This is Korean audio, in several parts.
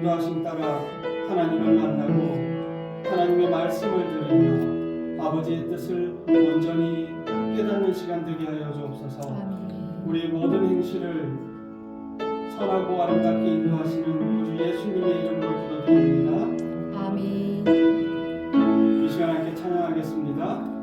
인도하심 따라 하나님을 만나고 하나님의 말씀을 들으며 아버지의 뜻을 온전히 깨닫는 시간 되게 하여 주옵소서. 우리의 모든 행실을 선하고 아름답게 인도하시는 우리 예수님의 이름으로 기도드립니다. 아멘. 이 시간 함께 찬양하겠습니다.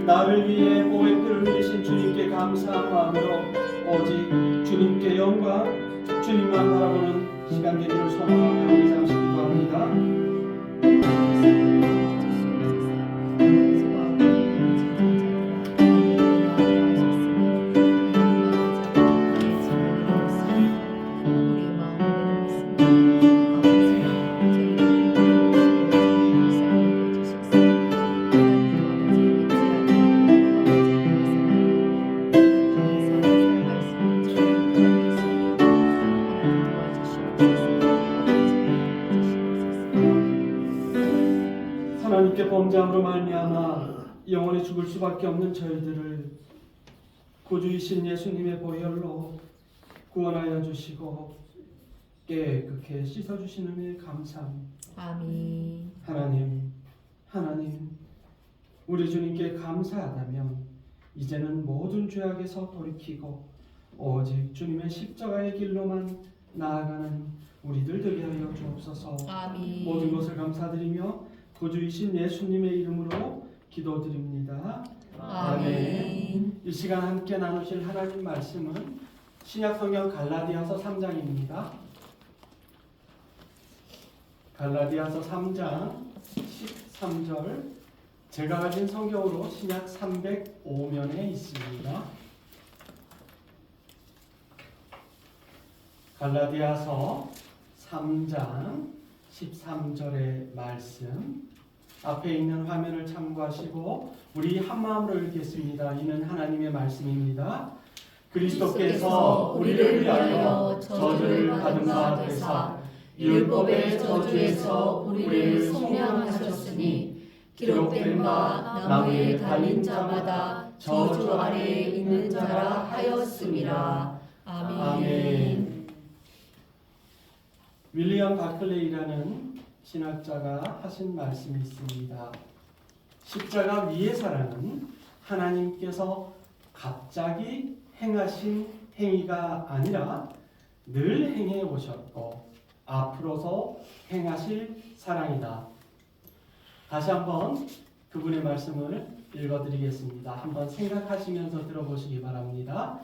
나를 위해 보혈피를 흘리신 주님께 감사한 마음으로 오직 주님께 영광, 주님만 바라보는 시간 되기를 소망하며 우리 잠시 기도합니다. 하나님께 범죄함으로 말미암아 영원히 죽을 수밖에 없는 저희들을 구주이신 예수님의 보혈로 구원하여 주시고 깨끗게 씻어주시는 은혜에 감사합니다. 아멘. 하나님, 우리 주님께 감사하다면 이제는 모든 죄악에서 돌이키고 오직 주님의 십자가의 길로만 나아가는 우리들 되게 하여 주옵소서. 아멘. 모든 것을 감사드리며 구주이신 예수님의 이름으로 기도드립니다. 아멘. 이 시간 함께 나누실 하나님 말씀은 신약성경 갈라디아서 3장입니다. 갈라디아서 3장 13절, 제가 가진 성경으로 신약 305면에 있습니다. 갈라디아서 3장 13절의 말씀, 앞에 있는 화면을 참고하시고 우리 한마음으로 읽겠습니다. 이는 하나님의 말씀입니다. 그리스도께서 우리를 위하여 저주를 받은 바 되사 율법의 저주에서 우리를 속량하셨으니 기록된 바 나무에 달린 자마다 저주 아래에 있는 자라 하였음이라. 아멘. 윌리엄 바클레이라는 신학자가 하신 말씀이 있습니다. 십자가 위의 사랑은 하나님께서 갑자기 행하신 행위가 아니라 늘 행해 오셨고 앞으로도 행하실 사랑이다. 다시 한번 그분의 말씀을 읽어드리겠습니다. 한번 생각하시면서 들어보시기 바랍니다.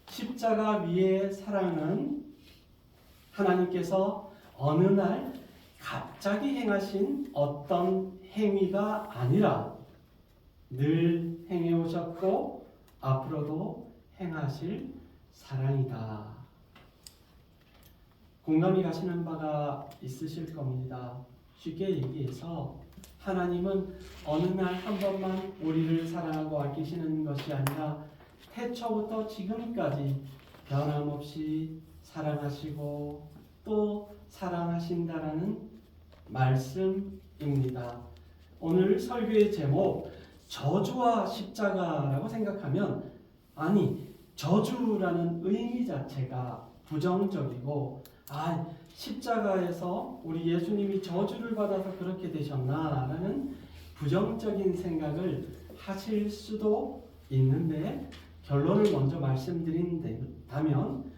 십자가 위의 사랑은 하나님께서 어느 날 갑자기 행하신 어떤 행위가 아니라 늘 행해 오셨고 앞으로도 행하실 사랑이다. 공감이 가시는 바가 있으실 겁니다. 쉽게 얘기해서 하나님은 어느 날 한 번만 우리를 사랑하고 아끼시는 것이 아니라 태초부터 지금까지 변함없이 사랑하시고 또 사랑하신다라는 말씀입니다. 오늘 설교의 제목 저주와 십자가라고 생각하면 아니 저주라는 의미 자체가 부정적이고 십자가에서 우리 예수님이 저주를 받아서 그렇게 되셨나라는 부정적인 생각을 하실 수도 있는데 결론을 먼저 말씀드린다면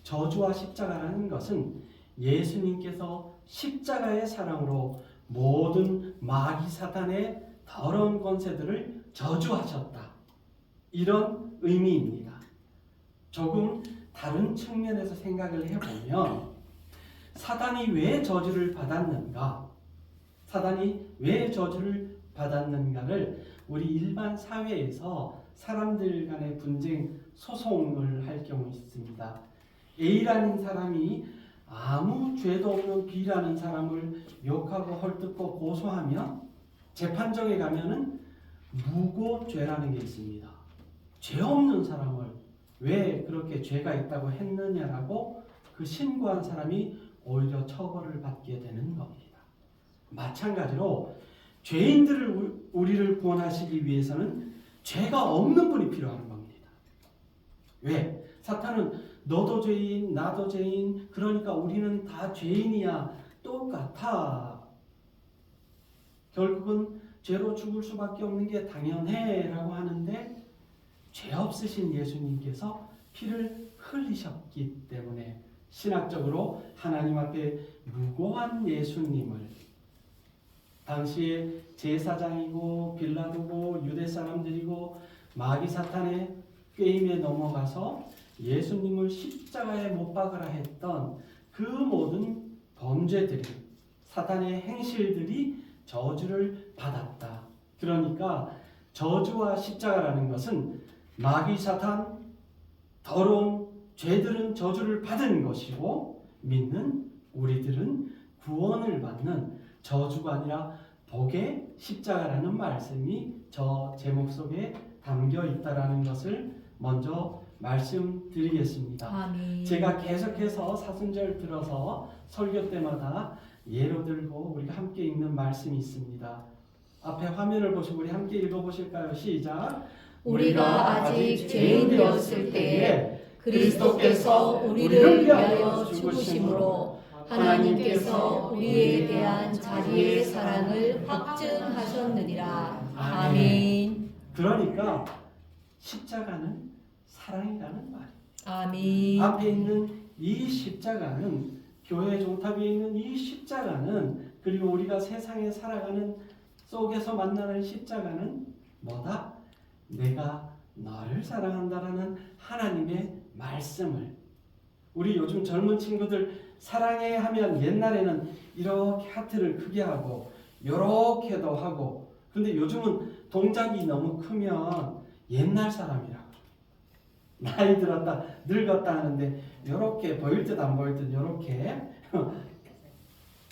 저주와 십자가라는 것은 예수님께서 십자가의 사랑으로 모든 마귀 사탄의 더러운 권세들을 저주하셨다. 이런 의미입니다. 조금 다른 측면에서 생각을 해보면 사단이 왜 저주를 받았는가? 사단이 왜 저주를 받았는가를 우리 일반 사회에서 사람들 간의 분쟁, 소송을 할 경우 있습니다. A라는 사람이 아무 죄도 없는 B라는 사람을 욕하고 헐뜯고 고소하면 재판정에 가면은 무고죄라는 게 있습니다. 죄 없는 사람을 왜 그렇게 죄가 있다고 했느냐라고 그 신고한 사람이 오히려 처벌을 받게 되는 겁니다. 마찬가지로 죄인들을 우리를 구원하시기 위해서는 죄가 없는 분이 필요한 겁니다. 왜? 사탄은 너도 죄인, 나도 죄인, 그러니까 우리는 다 죄인이야. 똑같아. 결국은 죄로 죽을 수밖에 없는 게 당연해 라고 하는데 죄 없으신 예수님께서 피를 흘리셨기 때문에 신학적으로 하나님 앞에 무고한 예수님을 당시에 제사장이고 빌라도고 유대 사람들이고 마귀 사탄의 게임에 넘어가서 예수님을 십자가에 못 박으라 했던 그 모든 범죄들이 사탄의 행실들이 저주를 받았다. 그러니까 저주와 십자가라는 것은 마귀 사탄 더러운 죄들은 저주를 받은 것이고 믿는 우리들은 구원을 받는 저주가 아니라 복의 십자가라는 말씀이 저 제목 속에 담겨 있다라는 것을 먼저 말씀드리겠습니다. 아멘. 제가 계속해서 사순절 들어서 설교 때마다 예로 들고 우리가 함께 읽는 말씀이 있습니다. 앞에 화면을 보시고 우리 함께 읽어보실까요? 시작. 우리가 아직 죄인 되었을 때에 그리스도께서 우리를 위하여 죽으심으로 하나님께서 우리에 대한 자기의 사랑을 확증하셨느니라. 아멘. 그러니까 십자가는 사랑이라는 말이에요. 아멘. 앞에 있는 이 십자가는 교회 종탑에 있는 이 십자가는 그리고 우리가 세상에 살아가는 속에서 만나는 십자가는 뭐다? 내가 너를 사랑한다라는 하나님의 말씀을 우리 요즘 젊은 친구들 사랑해 하면 옛날에는 이렇게 하트를 크게 하고 요렇게도 하고 근데 요즘은 동작이 너무 크면 옛날 사람이라고 나이 들었다 늙었다 하는데 요렇게 보일 듯 안 보일 듯 요렇게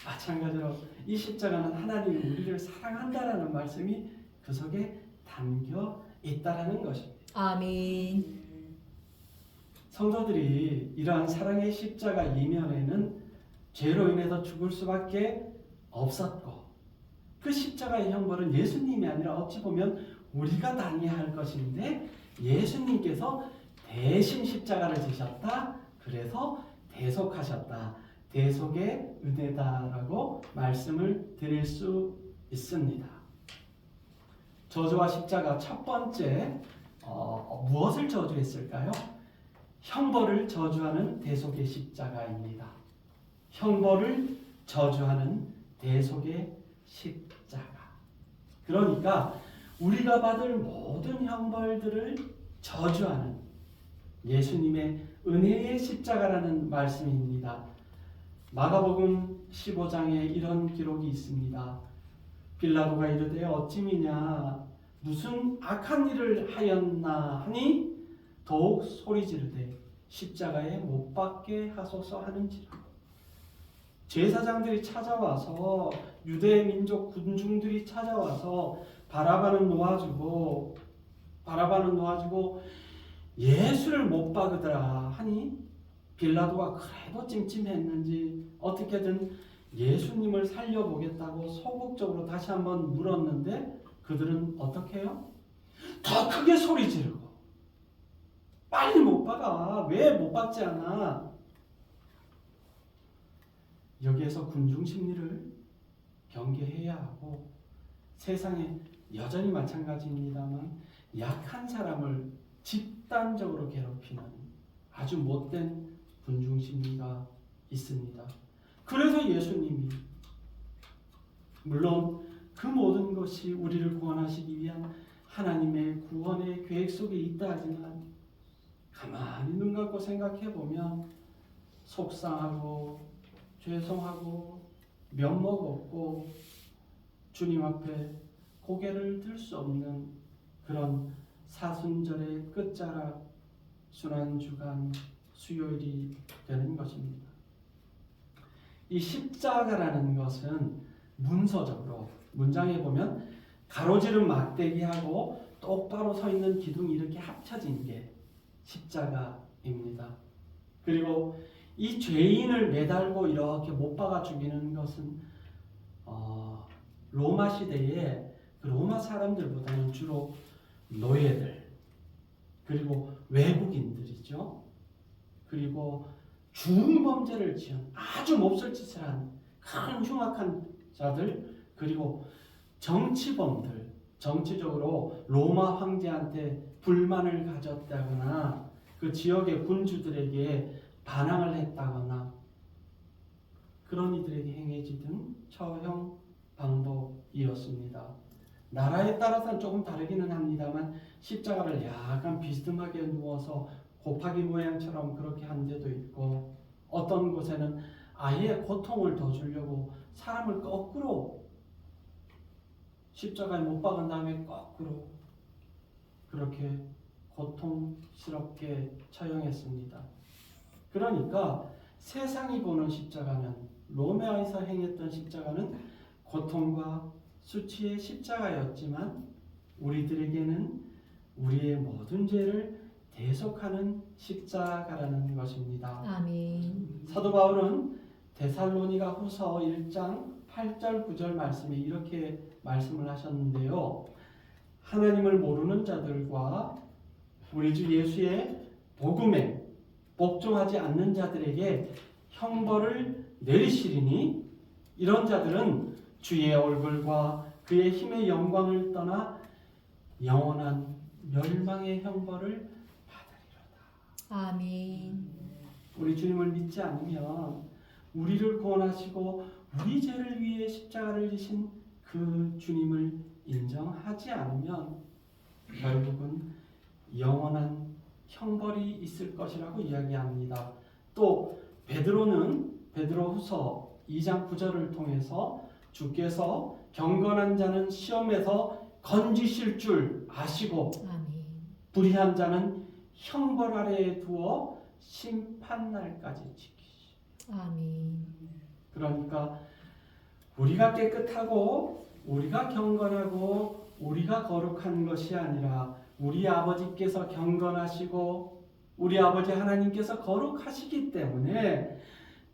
마찬가지로 이 십자가는 하나님이 우리를 사랑한다라는 말씀이 그 속에 담겨 있다라는 것입니다. 아멘. 성도들이 이러한 사랑의 십자가 이면에는 죄로 인해서 죽을 수밖에 없었고 그 십자가의 형벌은 예수님이 아니라 어찌 보면 우리가 당해야 할 것인데 예수님께서 대신 십자가를 지셨다. 그래서 대속하셨다. 대속의 은혜다라고 말씀을 드릴 수 있습니다. 저주와 십자가 첫 번째 무엇을 저주했을까요? 형벌을 저주하는 대속의 십자가입니다. 형벌을 저주하는 대속의 십자가. 그러니까 우리가 받을 모든 형벌들을 저주하는 예수님의 은혜의 십자가라는 말씀입니다. 마가복음 15장에 이런 기록이 있습니다. 빌라도가 이르되 어찌미냐 무슨 악한 일을 하였나 하니 더욱 소리 지르되 십자가에 못 박게 하소서 하는지라. 제사장들이 찾아와서 유대 민족 군중들이 찾아와서 바라바는 놓아주고 예수를 못 박으더라 하니 빌라도가 그래도 찜찜했는지 어떻게든 예수님을 살려보겠다고 소극적으로 다시 한번 물었는데 그들은 어떻게 해요? 더 크게 소리 지르고 빨리 못 박아. 왜 못 박지 않아? 여기에서 군중 심리를 경계해야 하고 세상에 여전히 마찬가지입니다만 약한 사람을 집단적으로 괴롭히는 아주 못된 군중 심리가 있습니다. 그래서 예수님이 물론 그 모든 것이 우리를 구원하시기 위한 하나님의 구원의 계획 속에 있다 하지만 가만히 눈 감고 생각해 보면 속상하고 죄송하고 면목 없고 주님 앞에 고개를 들 수 없는 그런 사순절의 끝자락 순환주간 수요일이 되는 것입니다. 이 십자가라는 것은 문서적으로 문장에 보면 가로지른 막대기하고 똑바로 서 있는 기둥이 이렇게 합쳐진 게 십자가입니다. 그리고 이 죄인을 매달고 이렇게 못 박아 죽이는 것은 로마 시대에 그 로마 사람들보다는 주로 노예들 그리고 외국인들이죠. 그리고 중범죄를 지은 아주 몹쓸 짓을 한 큰 흉악한 자들 그리고 정치범들 정치적으로 로마 황제한테 불만을 가졌다거나 그 지역의 군주들에게 반항을 했다거나 그런 이들에게 행해지던 처형 방법이었습니다. 나라에 따라서는 조금 다르기는 합니다만 십자가를 약간 비스듬하게 누워서 곱하기 모양처럼 그렇게 한 데도 있고 어떤 곳에는 아예 고통을 더 주려고 사람을 거꾸로 십자가에 못 박은 다음에 거꾸로 그렇게 고통스럽게 처형했습니다. 그러니까 세상이 보는 십자가는 로마에서 행했던 십자가는 고통과 수치의 십자가였지만 우리들에게는 우리의 모든 죄를 대속하는 십자가라는 것입니다. 아멘. 사도 바울은 데살로니가 후서 1장 8절 9절 말씀에 이렇게 말씀을 하셨는데요. 하나님을 모르는 자들과 우리 주 예수의 복음에 복종하지 않는 자들에게 형벌을 내리시리니 이런 자들은 주의 얼굴과 그의 힘의 영광을 떠나 영원한 멸망의 형벌을 받으리로다. 아멘. 우리 주님을 믿지 않으면 우리를 구원하시고 우리 죄를 위해 십자가를 지신 그 주님을 인정하지 않으면 결국은 영원한 형벌이 있을 것이라고 이야기합니다. 또 베드로후서 2장 9절을 통해서 주께서 경건한 자는 시험에서 건지실 줄 아시고 아멘. 불의한 자는 형벌 아래에 두어 심판날까지 지키시. 아멘. 그러니까 우리가 깨끗하고 우리가 경건하고 우리가 거룩한 것이 아니라 우리 아버지께서 경건하시고 우리 아버지 하나님께서 거룩하시기 때문에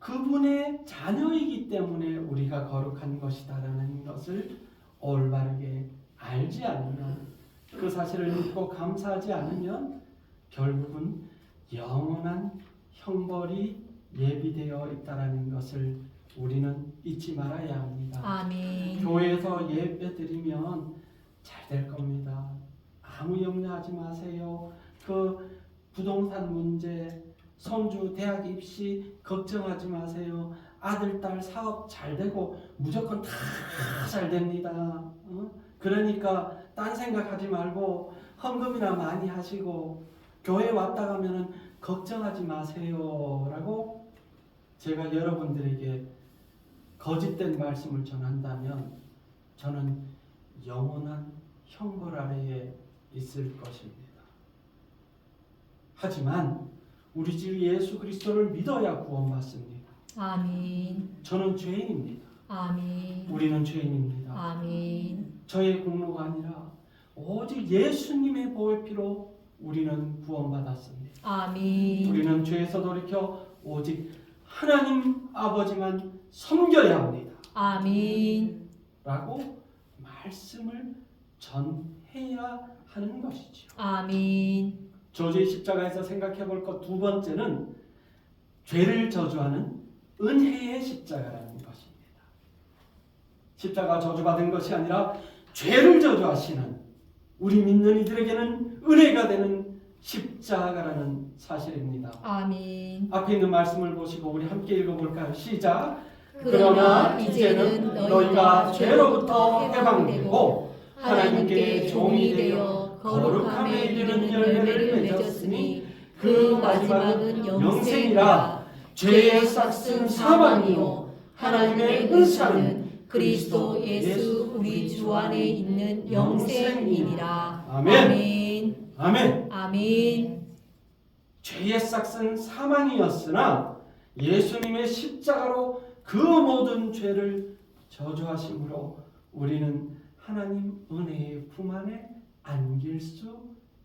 그분의 자녀이기 때문에 우리가 거룩한 것이다라는 것을 올바르게 알지 않으면 그 사실을 믿고 감사하지 않으면 결국은 영원한 형벌이 예비되어 있다라는 것을 우리는 잊지 말아야 합니다. 아멘. 교회에서 예배 드리면 잘 될 겁니다. 아무 염려하지 마세요. 그 부동산 문제, 손주 대학 입시 걱정하지 마세요. 아들, 딸 사업 잘 되고 무조건 다 잘 됩니다. 그러니까 딴 생각하지 말고 헌금이나 많이 하시고 교회 왔다 가면은 걱정하지 마세요라고 제가 여러분들에게 거짓된 말씀을 전한다면 저는 영원한 형벌 아래에 있을 것입니다. 하지만 우리 주 예수 그리스도를 믿어야 구원받습니다. 아멘. 저는 죄인입니다. 아멘. 우리는 죄인입니다. 아멘. 저의 공로가 아니라 오직 예수님의 보혈 피로 우리는 구원받았습니다. 아멘. 우리는 죄에서 돌이켜 오직 하나님 아버지만 섬겨야 합니다. 아멘. 라고 말씀을 전해야 하는 것이죠. 아멘. 저주의 십자가에서 생각해 볼 것 두 번째는 죄를 저주하는 은혜의 십자가라는 것입니다. 십자가 저주받은 것이 아니라 죄를 저주하시는 우리 믿는 이들에게는 은혜가 되는 십자가라는 사실입니다. 아멘. 앞에 있는 말씀을 보시고 우리 함께 읽어볼까요? 시작. 그러나 이제는 너희가 죄로부터 해방되고 하나님께 종이 되어 거룩함에 이르는 열매를 맺었으니 그 마지막은 영생이라. 죄의 싹은 사망이요 하나님의 은사는 그리스도 예수 우리 주 안에 있는 영생이니라. 아멘. 아멘. 아멘. 아멘. 죄의 싹은 사망이었으나 예수님의 십자가로 그 모든 죄를 저주하심으로 우리는 하나님 은혜의 품 안에 안길 수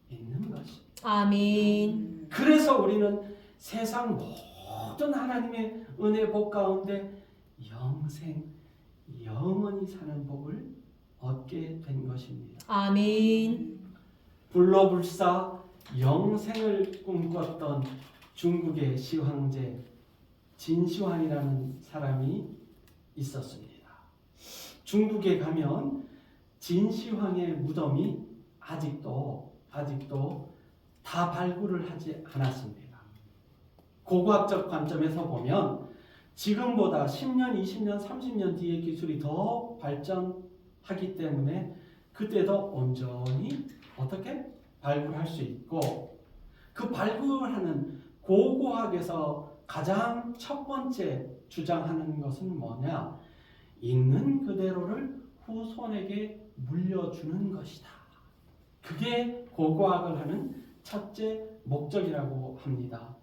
있는 것입니다. 아멘. 그래서 우리는 세상 모든 하나님의 은혜 복 가운데 영생, 영원히 사는 복을 얻게 된 것입니다. 아멘. 불로불사 영생을 꿈꿨던 중국의 시황제 진시황이라는 사람이 있었습니다. 중국에 가면 진시황의 무덤이 아직도 다 발굴을 하지 않았습니다. 고고학적 관점에서 보면 지금보다 10년, 20년, 30년 뒤에 기술이 더 발전하기 때문에 그때도 온전히 어떻게 발굴할 수 있고, 그 발굴하는 고고학에서 가장 첫 번째 주장하는 것은 뭐냐? 있는 그대로를 후손에게 물려주는 것이다. 그게 고고학을 하는 첫째 목적이라고 합니다.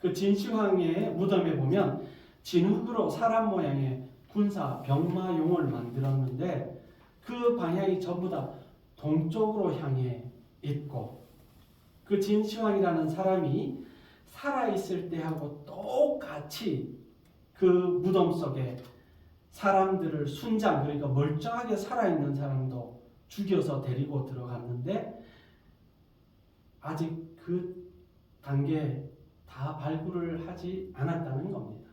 그 진시황의 무덤에 보면 진흙으로 사람 모양의 군사 병마용을 만들었는데 그 방향이 전부 다 동쪽으로 향해 있고, 그 진시황이라는 사람이 살아있을 때하고 똑같이 그 무덤 속에 사람들을 순장, 그러니까 멀쩡하게 살아있는 사람도 죽여서 데리고 들어갔는데 아직 그 단계에 다 발굴을 하지 않았다는 겁니다.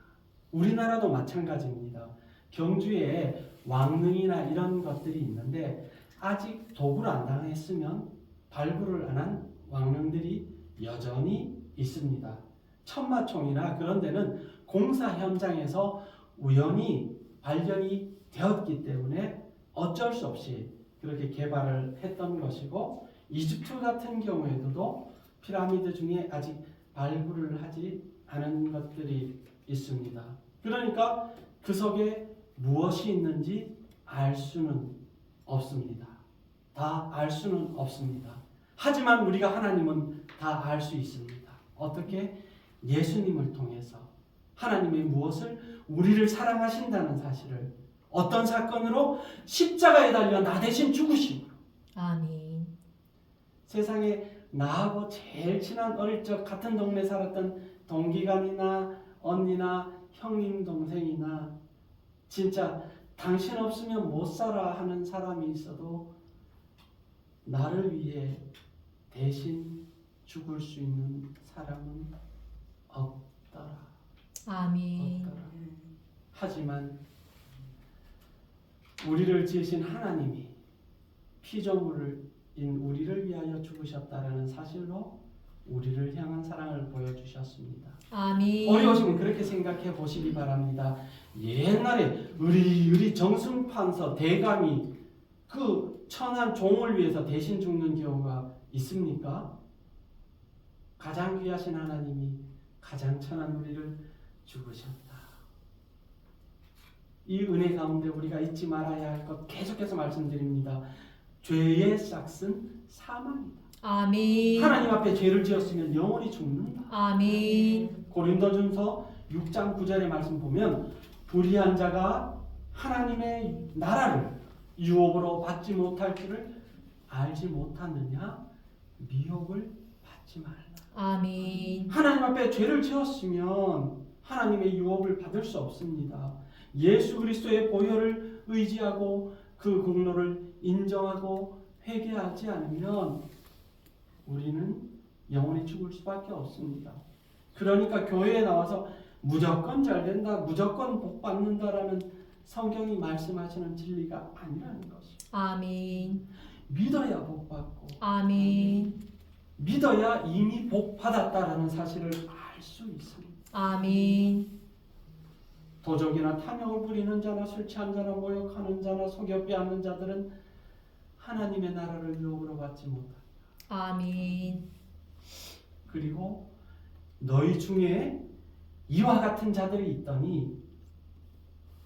우리나라도 마찬가지입니다. 경주에 왕릉이나 이런 것들이 있는데 아직 도굴 안 당했으면 발굴을 안 한 왕릉들이 여전히 있습니다. 천마총이나 그런 데는 공사 현장에서 우연히 발견이 되었기 때문에 어쩔 수 없이 그렇게 개발을 했던 것이고, 이집트 같은 경우에도 피라미드 중에 아직 발굴을 하지 않은 것들이 있습니다. 그러니까 그 속에 무엇이 있는지 알 수는 없습니다. 다 알 수는 없습니다. 하지만 우리가 하나님은 다 알 수 있습니다. 어떻게? 예수님을 통해서 하나님의 무엇을 우리를 사랑하신다는 사실을 어떤 사건으로? 십자가에 달려 나 대신 죽으심으로. 아멘. 세상에 나하고 제일 친한 어릴 적 같은 동네 살았던 동기간이나 언니나 형님 동생이나 진짜 당신 없으면 못 살아 하는 사람이 있어도 나를 위해 대신 죽을 수 있는 사람은 없더라. 아멘. 없더라. 하지만 우리를 지으신 하나님이 피조물인 우리를 위하여 죽으셨다라는 사실로 우리를 향한 사랑을 보여주셨습니다. 아멘. 어려우시면 그렇게 생각해 보시기 바랍니다. 옛날에 우리 정승판서 대감이 그 천한 종을 위해서 대신 죽는 경우가 있습니까? 가장 귀하신 하나님이 가장 천한 우리를 죽으셨다. 이 은혜 가운데 우리가 잊지 말아야 할 것 계속해서 말씀드립니다. 죄의 싹은 사망이다. 아멘. 하나님 앞에 죄를 지었으면 영원히 죽는다. 아멘. 고린도전서 6장 9절의 말씀 보면 불의한 자가 하나님의 나라를 유업으로 받지 못할 줄을 알지 못하느냐? 미혹을 받지 말라. 아멘. 하나님 앞에 죄를 지었으면 하나님의 유업을 받을 수 없습니다. 예수 그리스도의 보혈을 의지하고 그 공로를 인정하고 회개하지 않으면 우리는 영원히 죽을 수밖에 없습니다. 그러니까 교회에 나와서 무조건 잘 된다, 무조건 복 받는다라는 성경이 말씀하시는 진리가 아니라는 것입니다. 아멘. 믿어야 복 받고 아멘. 믿어야 이미 복 받았다라는 사실을 알 수 있습니다. 아멘. 도적이나 탐욕을 부리는 자나 술 취한 자나 모욕하는 자나 속여 빼앗는 자들은 하나님의 나라를 유업으로 받지 못한다. 아멘. 그리고 너희 중에 이와 같은 자들이 있더니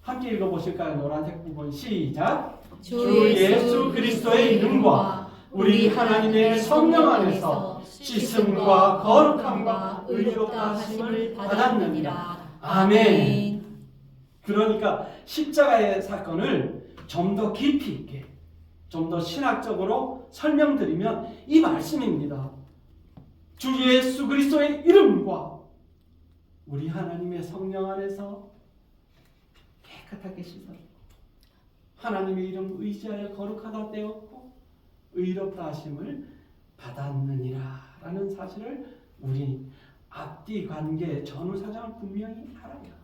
함께 읽어보실까요? 노란색 부분 시작. 주 예수 그리스도의 이름과 우리 하나님의 성령 안에서 씻음과 거룩함과 의롭다 하심을 받았느니라. 아멘. 그러니까 십자가의 사건을 좀 더 깊이 있게, 좀 더 신학적으로 설명드리면 이 말씀입니다. 주 예수 그리스도의 이름과 우리 하나님의 성령 안에서 깨끗하게 씻었고 하나님의 이름 의지하여 거룩하다 되었고 의롭다 하심을 받았느니라 라는 사실을 우리 앞뒤 관계 전후사정을 분명히 알아야 합니다.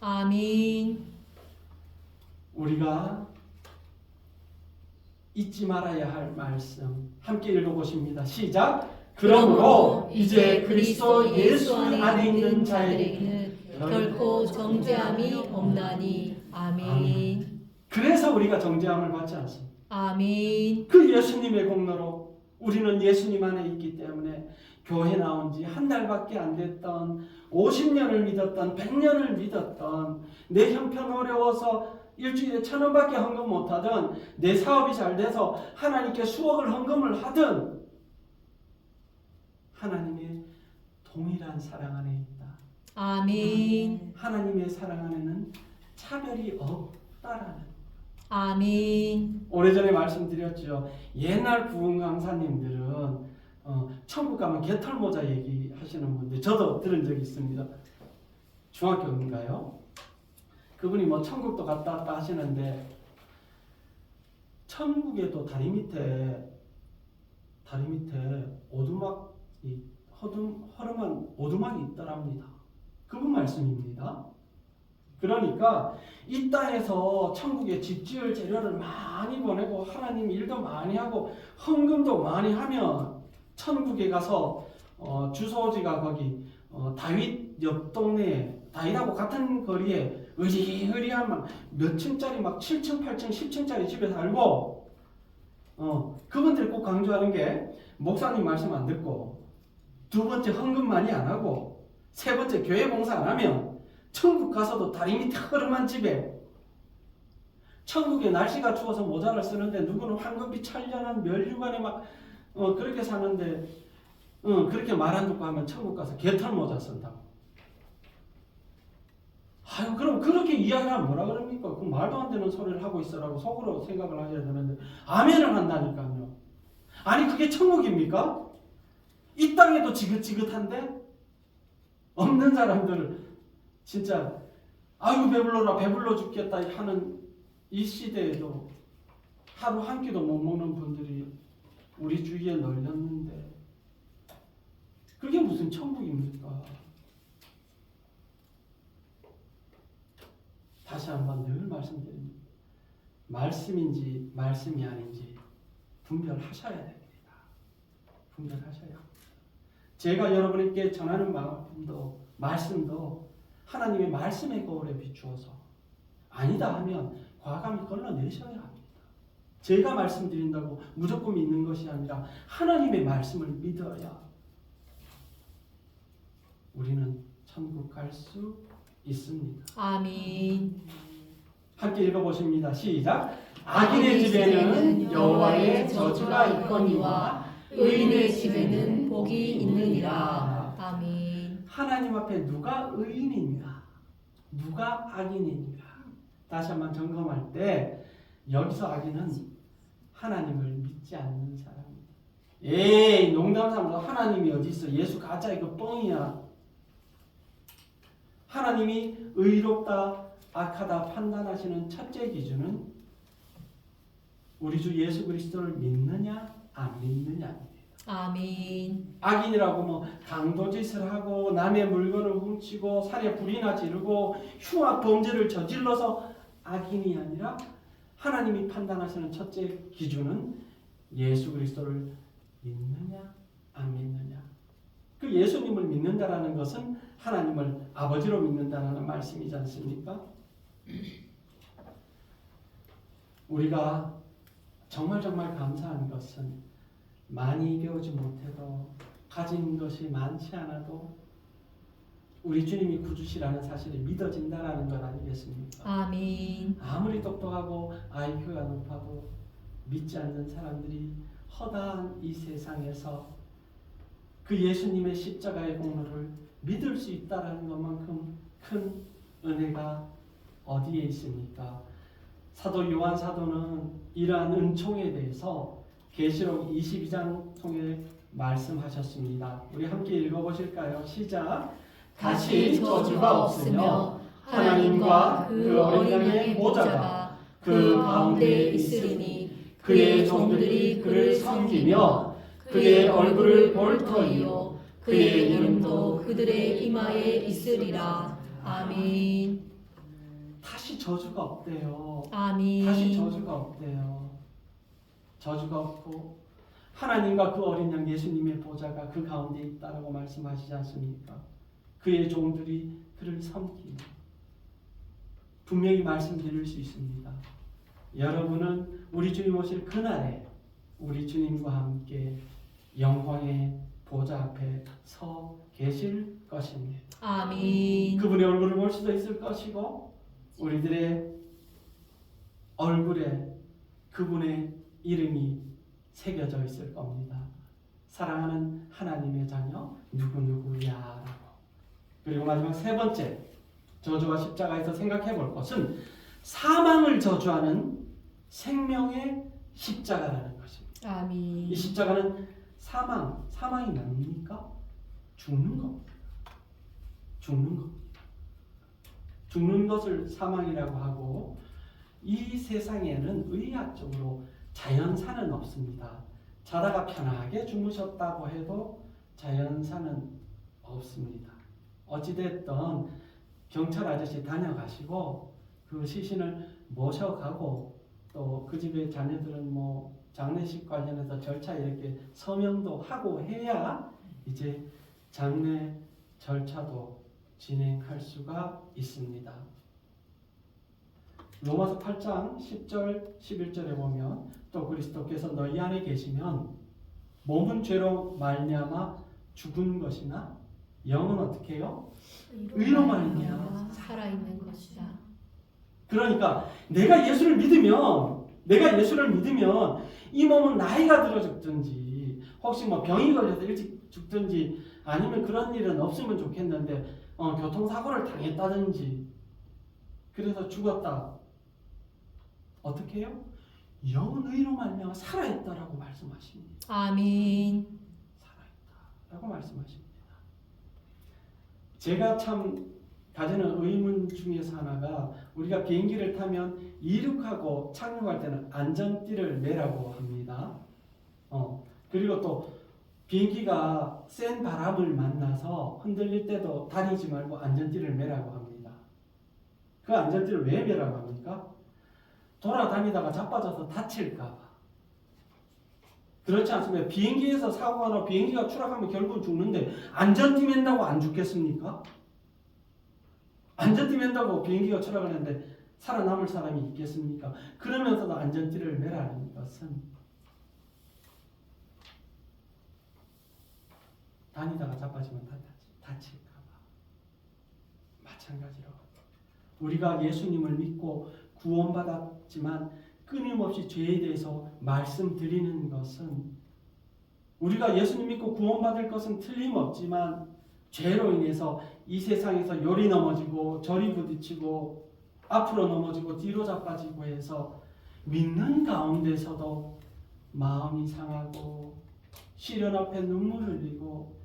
아멘. 우리가 잊지 말아야 할 말씀 함께 읽어보십니다. 시작. 그러므로 이제 그리스도 예수 안에 있는 자에게는 결코 정죄함이 없나니. 아멘. 그래서 우리가 정죄함을 받지 않습니다. 아멘. 그 예수님의 공로로 우리는 예수님 안에 있기 때문에 교회 나온 지 한 달밖에 안 됐던 50년을 믿었던 100년을 믿었던 내 형편 어려워서 일주일에 1,000원밖에 헌금 못하던 내 사업이 잘 돼서 하나님께 수억을 헌금을 하든 하나님의 동일한 사랑 안에 있다. 아멘. 하나님의 사랑 안에는 차별이 없다라는. 아멘. 오래전에 말씀드렸죠. 옛날 부흥 강사님들은 천국 가면 개털모자 얘기하시는 분들 저도 들은 적이 있습니다. 중학교인가요? 그분이 뭐 천국도 갔다 왔다 하시는데 천국에도 다리 밑에 오두막이 허름한 오두막이 있더랍니다. 그분 말씀입니다. 그러니까 이 땅에서 천국에 집 지을 재료를 많이 보내고 하나님 일도 많이 하고 헌금도 많이 하면 천국에 가서 주소지가 거기 다윗 옆 동네에 다윗하고 같은 거리에 의리의리한 막 몇 층짜리 막 7층, 8층, 10층짜리 집에 살고 그분들이 꼭 강조하는 게 목사님 말씀 안 듣고 두 번째 헌금 많이 안 하고 세 번째 교회 봉사 안 하면 천국 가서도 다리 밑에 허름한 집에 천국에 날씨가 추워서 모자를 쓰는데 누구는 황금빛 찬란한 면류관에 막 그렇게 사는데 그렇게 말 안 듣고 하면 천국 가서 개털 모자 쓴다고. 아유 그럼 그렇게 이야기하면 뭐라 그럽니까? 그 말도 안 되는 소리를 하고 있어라고 속으로 생각을 하셔야 되는데 아멘을 한다니까요. 아니 그게 천국입니까? 이 땅에도 지긋지긋한데 없는 사람들 진짜 아유 배불러라 배불러 죽겠다 하는 이 시대에도 하루 한 끼도 못 먹는 분들이 우리 주위에 널렸는데 그게 무슨 천국입니까? 다시 한번 늘 말씀드립니다. 말씀인지 말씀이 아닌지 분별하셔야 됩니다. 분별하셔야 합니다. 제가 여러분에게 전하는 마음도 말씀도 하나님의 말씀의 거울에 비추어서 아니다 하면 과감히 걸러내셔야 합니다. 제가 말씀드린다고 무조건 믿는 것이 아니라 하나님의 말씀을 믿어야 우리는 천국 갈 수 있습니다. 아멘. 함께 읽어보십니다. 시작. 악인의 집에는 여호와의 저주가 있거니와 의인의 집에는 복이 있느니라. 아멘. 하나님 앞에 누가 의인이냐? 누가 악인인가? 다시 한번 점검할 때 여기서 악인은 하나님을 믿지 않는 사람입니다. 에이, 농담삼아서 하나님이 어디 있어? 예수 가짜, 이거 뻥이야. 하나님이 의롭다 악하다 판단하시는 첫째 기준은 우리 주 예수 그리스도를 믿느냐 안 믿느냐입니다. 아멘. 악인이라고 뭐 강도짓을 하고 남의 물건을 훔치고 살에 불이나 지르고 흉악 범죄를 저질러서 악인이 아니라 하나님이 판단하시는 첫째 기준은 예수 그리스도를 믿느냐 안 믿느냐. 그 예수님을 믿는다라는 것은 하나님을 아버지로 믿는다는 말씀이지 않습니까? 우리가 정말 감사한 것은 많이 배우지 못해도 가진 것이 많지 않아도 우리 주님이 구주시라는 사실이 믿어진다라는 것 아니겠습니까? 아멘. 아무리 똑똑하고 IQ가 높아도 믿지 않는 사람들이 허다한 이 세상에서 그 예수님의 십자가의 공로를 믿을 수 있다라는 것만큼 큰 은혜가 어디에 있습니까? 사도 요한 사도는 이러한 은총에 대해서 계시록 22장 통해 말씀하셨습니다. 우리 함께 읽어보실까요? 시작. 다시 저주가 없으며 하나님과 그 어린 양의 보좌가 그 가운데 있으리니 그의 종들이 그를 섬기며 그의 얼굴을 볼 터이요 그의 이름도 그들의 이마에 있으리라. 아멘. 다시 저주가 없대요. 아멘. 다시 저주가 없대요. 저주가 없고 하나님과 그 어린 양 예수님의 보좌가 그 가운데 있다라고 말씀하시지 않습니까? 그의 종들이 그를 섬기며 분명히 말씀드릴 수 있습니다. 여러분은 우리 주님 오실 그날에 우리 주님과 함께 영광의 보좌 앞에 서 계실 것입니다. 아멘. 그분의 얼굴을 볼 수도 있을 것이고 우리들의 얼굴에 그분의 이름이 새겨져 있을 겁니다. 사랑하는 하나님의 자녀 누구누구야라고. 그리고 마지막 세 번째 저주와 십자가에서 생각해 볼 것은 사망을 저주하는 생명의 십자가라는 것입니다. 아멘. 이 십자가는 사망이 뭡니까? 죽는 겁니다. 죽는 겁니다. 죽는 것을 사망이라고 하고 이 세상에는 의학적으로 자연사는 없습니다. 자다가 편하게 주무셨다고 해도 자연사는 없습니다. 어찌됐든 경찰 아저씨 다녀가시고 그 시신을 모셔가고 또 그 집의 자녀들은 뭐 장례식 관련해서 절차 이렇게 서명도 하고 해야 이제 장례 절차도 진행할 수가 있습니다. 로마서 8장 10절 11절에 보면 또 그리스도께서 너희 안에 계시면 몸은 죄로 말미암아 죽은 것이나 영은 어떻게 해요? 의로 말미암아 살아있는 것이다. 그러니까 내가 예수를 믿으면 이 몸은 나이가 들어 죽든지 혹시 뭐 병이 걸려서 일찍 죽든지 아니면 그런 일은 없으면 좋겠는데 교통사고를 당했다든지 그래서 죽었다. 어떻게 해요? 영은 의로 말미암아 살아있다라고 말씀하십니다. 아멘. 살아있다라고 말씀하십니다. 제가 참 가지는 의문 중에서 하나가 우리가 비행기를 타면 이륙하고 착륙할 때는 안전띠를 매라고 합니다. 그리고 또 비행기가 센 바람을 만나서 흔들릴 때도 다니지 말고 안전띠를 매라고 합니다. 그 안전띠를 왜 매라고 합니까? 돌아다니다가 자빠져서 다칠까 봐. 그렇지 않습니까? 비행기에서 사고가 나고 비행기가 추락하면 결국은 죽는데 안전띠 맨다고 안 죽겠습니까? 안전띠 맨다고 비행기가 추락하는데 살아남을 사람이 있겠습니까? 그러면서도 안전띠를 매라는 것은 다니다가 자빠지면 다칠까 봐. 마찬가지로 우리가 예수님을 믿고 구원받았지만 끊임없이 죄에 대해서 말씀드리는 것은 우리가 예수님 믿고 구원받을 것은 틀림없지만 죄로 인해서 이 세상에서 요리 넘어지고 저리 부딪히고 앞으로 넘어지고 뒤로 자빠지고 해서 믿는 가운데서도 마음이 상하고 시련 앞에 눈물 흘리고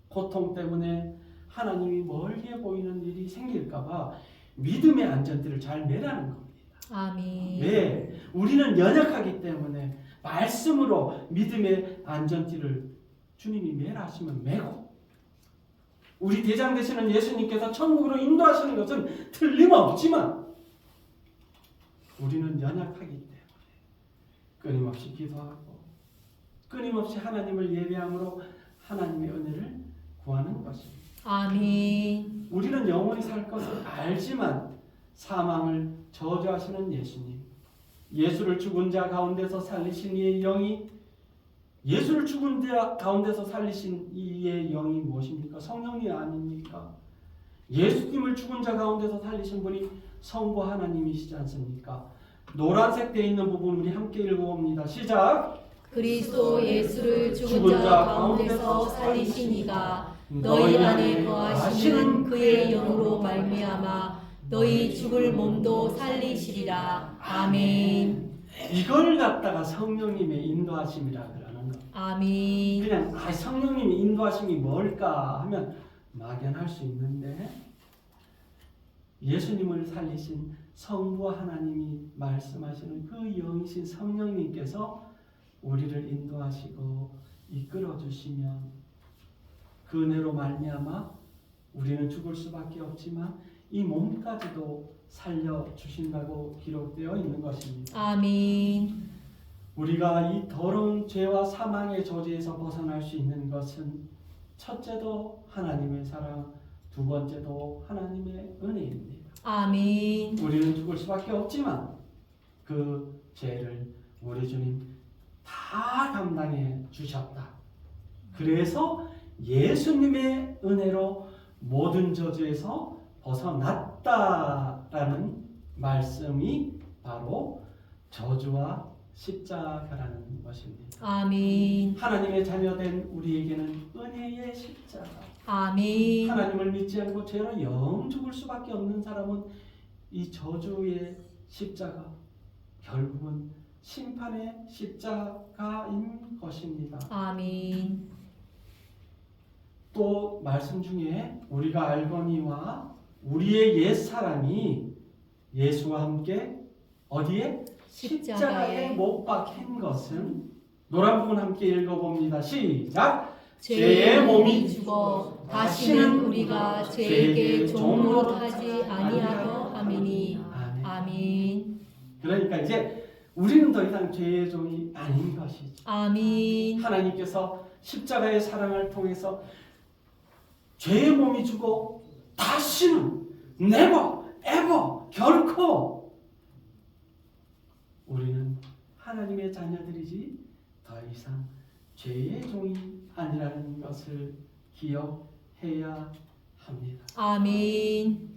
고통 때문에 하나님이 멀게 보이는 일이 생길까봐 믿음의 안전띠를 잘 매라는 겁니다. 아멘. 왜? 우리는 연약하기 때문에 말씀으로 믿음의 안전띠를 주님이 매라 하시면 매고, 우리 대장 되시는 예수님께서 천국으로 인도하시는 것은 틀림없지만 우리는 연약하기 때문에 끊임없이 기도하고 끊임없이 하나님을 예배함으로 하나님의 은혜를 구하는 것입니다. 아멘. 우리는 영원히 살 것을 알지만 사망을 저주하시는 예수님, 예수를 죽은 자 가운데서 살리신 이의 영이, 예수를 죽은 자 가운데서 살리신 이의 영이 무엇입니까? 성령이 아닙니까? 예수님을 죽은 자 가운데서 살리신 분이 성부 하나님이시지 않습니까? 노란색 되어 있는 부분 우리 함께 읽어봅니다. 시작! 그리스도 예수를 죽은 자 가운데서 살리신 이가 너희 안에 거하시는 그의 영으로 말미암아 너희 죽을 몸도 살리시리라. 아멘. 이걸 갖다가 성령님의 인도하심이라 그러는 거. 아멘. 그냥 성령님의 인도하심이 뭘까 하면 막연할 수 있는데, 예수님을 살리신 성부 하나님이 말씀하시는 그 영이신 성령님께서 우리를 인도하시고 이끌어 주시면 그 은혜로 말미암아 우리는 죽을 수밖에 없지만 이 몸까지도 살려 주신다고 기록되어 있는 것입니다. 아멘. 우리가 이 더러운 죄와 사망의 저주에서 벗어날 수 있는 것은 첫째도 하나님의 사랑, 두 번째도 하나님의 은혜입니다. 아멘. 우리는 죽을 수밖에 없지만 그 죄를 우리 주님 다 감당해 주셨다. 그래서 예수님의 은혜로 모든 저주에서 벗어났다라는 말씀이 바로 저주와 십자가라는 것입니다. 아멘. 하나님의 자녀된 우리에게는 은혜의 십자가. 아멘. 하나님을 믿지 않고 죄로 영 죽을 수밖에 없는 사람은 이 저주의 십자가, 결국은 심판의 십자가인 것입니다. 아멘. 또 말씀 중에 우리가 알거니와 우리의 옛 사람이 예수와 함께 어디에? 십자가에 못 박힌 것은, 노란 부분 함께 읽어봅니다. 시작! 죄의 몸이 죽어 다시는 우리가 죄에게 종노릇하지 아니하여 함이니. 아멘. 그러니까 이제 우리는 더 이상 죄의 종이 아닌 것이죠. 아멘. 하나님께서 십자가의 사랑을 통해서 죄의 몸이 죽어 다시는 never, ever, 결코 우리는 하나님의 자녀들이지 더 이상 죄의 종이 아니라는 것을 기억해야 합니다. 아멘.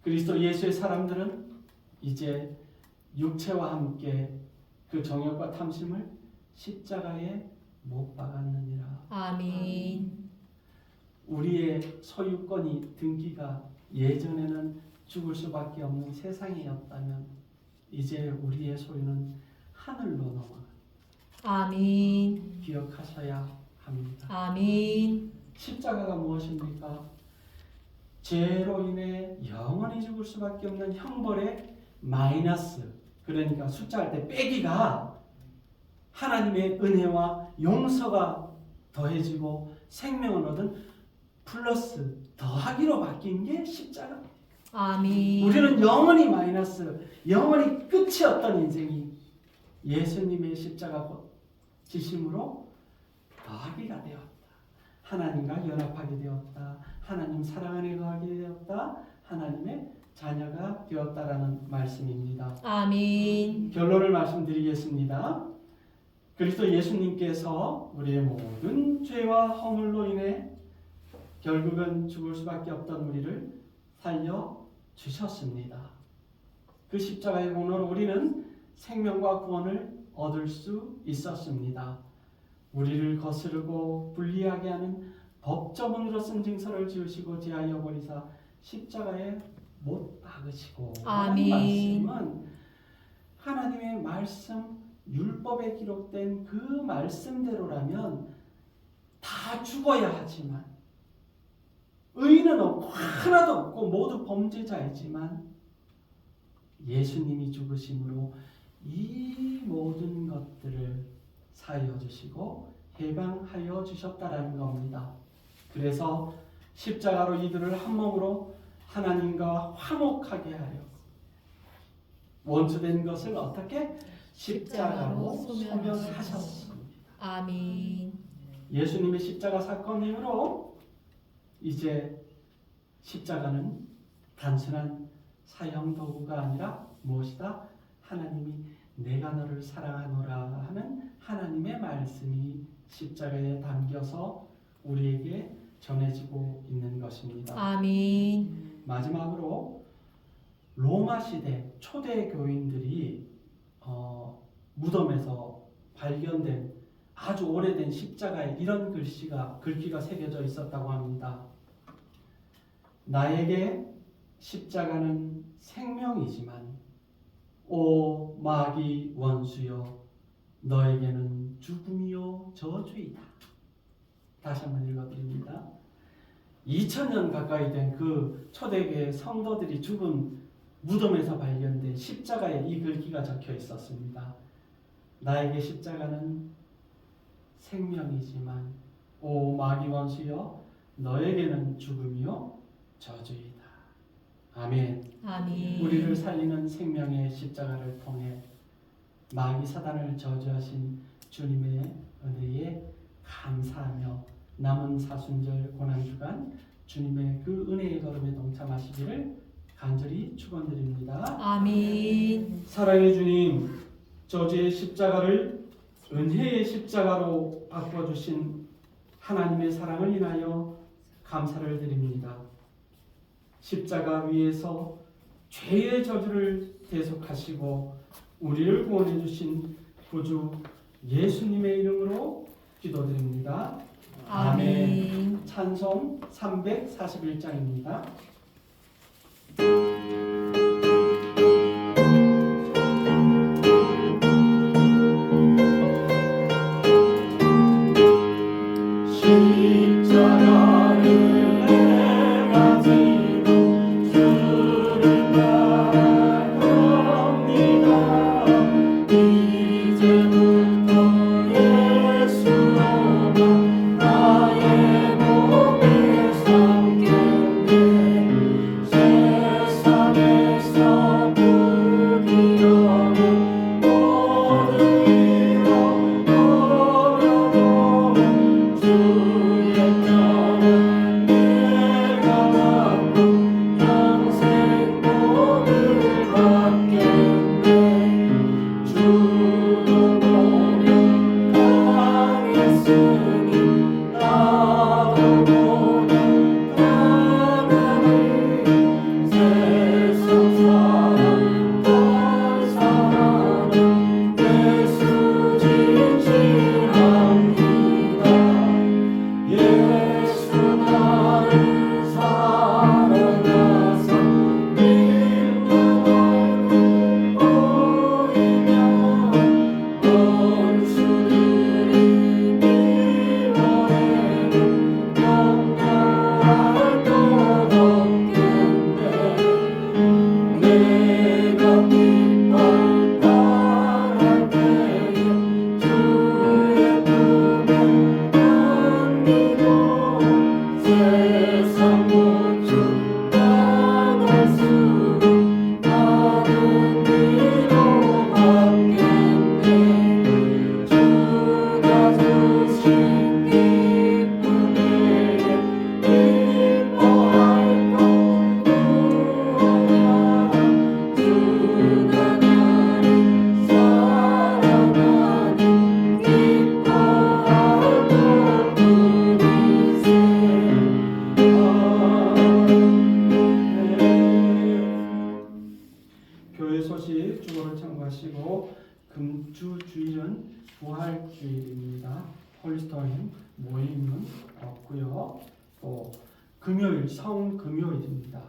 그리스도 예수의 사람들은 이제 육체와 함께 그 정욕과 탐심을 십자가에 못 박았느니라. 아멘. 우리의 소유권이 등기가 예전에는 죽을 수밖에 없는 세상이었다면 이제 우리의 소유는 하늘로 넘어가. 아멘. 기억하셔야 합니다. 아멘. 십자가가 무엇입니까? 죄로 인해 영원히 죽을 수밖에 없는 형벌의 마이너스, 그러니까 숫자할 때 빼기가 하나님의 은혜와 용서가 더해지고 생명을 얻은 플러스 더하기로 바뀐 게 십자가입니다. 아멘. 우리는 영원히 마이너스, 영원히 끝이 없던 인생이 예수님의 십자가 지심으로 더하기가 되었다. 하나님과 연합하게 되었다. 하나님 사랑 안에 거하게 되었다. 하나님의 자녀가 되었다라는 말씀입니다. 아멘. 결론을 말씀드리겠습니다. 그리스도 예수님께서 우리의 모든 죄와 허물로 인해 결국은 죽을 수밖에 없던 우리를 살려 주셨습니다. 그 십자가의 공로로 우리는 생명과 구원을 얻을 수 있었습니다. 우리를 거스르고 불리하게 하는 법조문으로 쓴 징서를 지으시고 지하여 버리사 십자가에 못 박으시고 아멘. 하는 말씀은 하나님의 말씀 율법에 기록된 그 말씀대로라면 다 죽어야 하지만 의인은 없고 하나도 없고 모두 범죄자이지만 예수님이 죽으심으로 이 모든 것들을 사하여 주시고 해방하여 주셨다라는 겁니다. 그래서 십자가로 이들을 한 몸으로 하나님과 화목하게 하려 원수된 것을 어떻게 십자가로 소멸하셨습니다. 아멘. 예수님의 십자가 사건 이후로 이제 십자가는 단순한 사형 도구가 아니라 무엇이다? 하나님이 내가 너를 사랑하노라 하는 하나님의 말씀이 십자가에 담겨서 우리에게 전해지고 있는 것입니다. 아멘. 마지막으로 로마 시대 초대 교인들이 무덤에서 발견된 아주 오래된 십자가에 이런 글귀가 새겨져 있었다고 합니다. 나에게 십자가는 생명이지만 오 마귀 원수여 너에게는 죽음이요 저주이다. 다시 한번 읽어드립니다. 2000년 가까이 된 그 초대교회 성도들이 죽은 무덤에서 발견된 십자가에 이 글귀가 적혀 있었습니다. 나에게 십자가는 생명이지만 오 마귀 원수여 너에게는 죽음이요 저주이다. 아멘. 아멘. 우리를 살리는 생명의 십자가를 통해 마귀 사단을 저주하신 주님의 은혜에 감사하며 남은 사순절 고난주간 주님의 그 은혜의 걸음에 동참하시기를 간절히 축원드립니다. 아멘. 사랑의 주님, 저주의 십자가를 은혜의 십자가로 바꿔주신 하나님의 사랑을 인하여 감사를 드립니다. 십자가 위에서 죄의 저주를 대속하시고 우리를 구원해 주신 구주 예수님의 이름으로 기도드립니다. 아멘. 찬송 341장입니다. 교회 소식 주보를 참고하시고 금주 주일은 부활주일입니다. 홀리스톤 모임은 없고요. 금요일 성금요일입니다.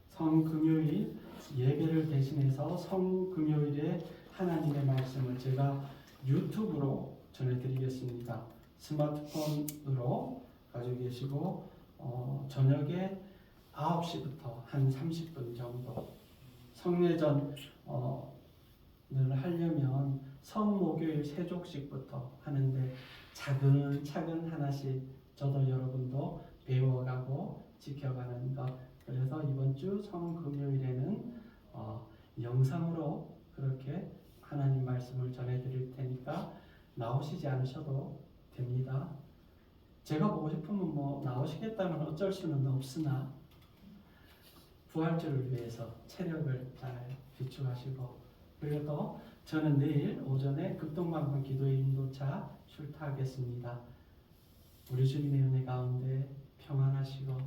성금요일 예배를 대신해서 성금요일에 하나님의 말씀을 제가 유튜브로 전해드리겠습니다. 스마트폰으로 가지고 계시고 저녁에 9시부터 한 30분 정도 성례전을 하려면 성목요일 세족식부터 하는데 차근차근 하나씩 저도 여러분도 배워가고 지켜가는 것. 그래서 이번 주 성금요일에는 영상으로 그렇게 하나님 말씀을 전해드릴 테니까 나오시지 않으셔도 됩니다. 제가 보고 싶으면 뭐 나오시겠다면 어쩔 수는 없으나 부활주를 위해서 체력을 잘 비축하시고, 그리고 또 저는 내일 오전에 극동방송 기도의 인도차 출타하겠습니다. 우리 주님의 은혜 가운데 평안하시고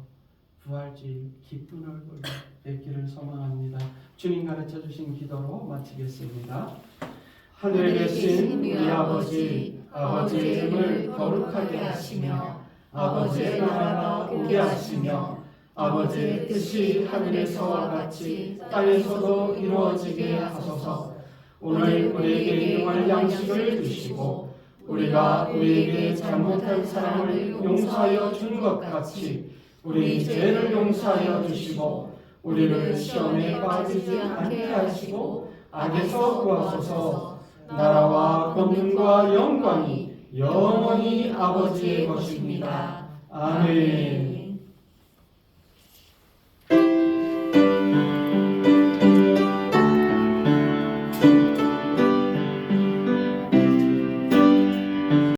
부활주일 기쁜 얼굴 뵙기를 소망합니다. 주님 가르쳐 주신 기도로 마치겠습니다. 하늘에 계신 우리 아버지, 아버지의 이름을 거룩하게 하시며 아버지의 나라가 오게 하시며 아버지의 뜻이 하늘에서와 같이 땅에서도 이루어지게 하소서. 오늘 우리에게 일용할 양식을 주시고 우리가 우리에게 잘못한 사람을 용서하여 준 것 같이 우리 죄를 용서하여 주시고 우리를 시험에 빠지지 않게 하시고 악에서 구하소서. 나라와 권능과 영광이 영원히 아버지의 것입니다. 아멘.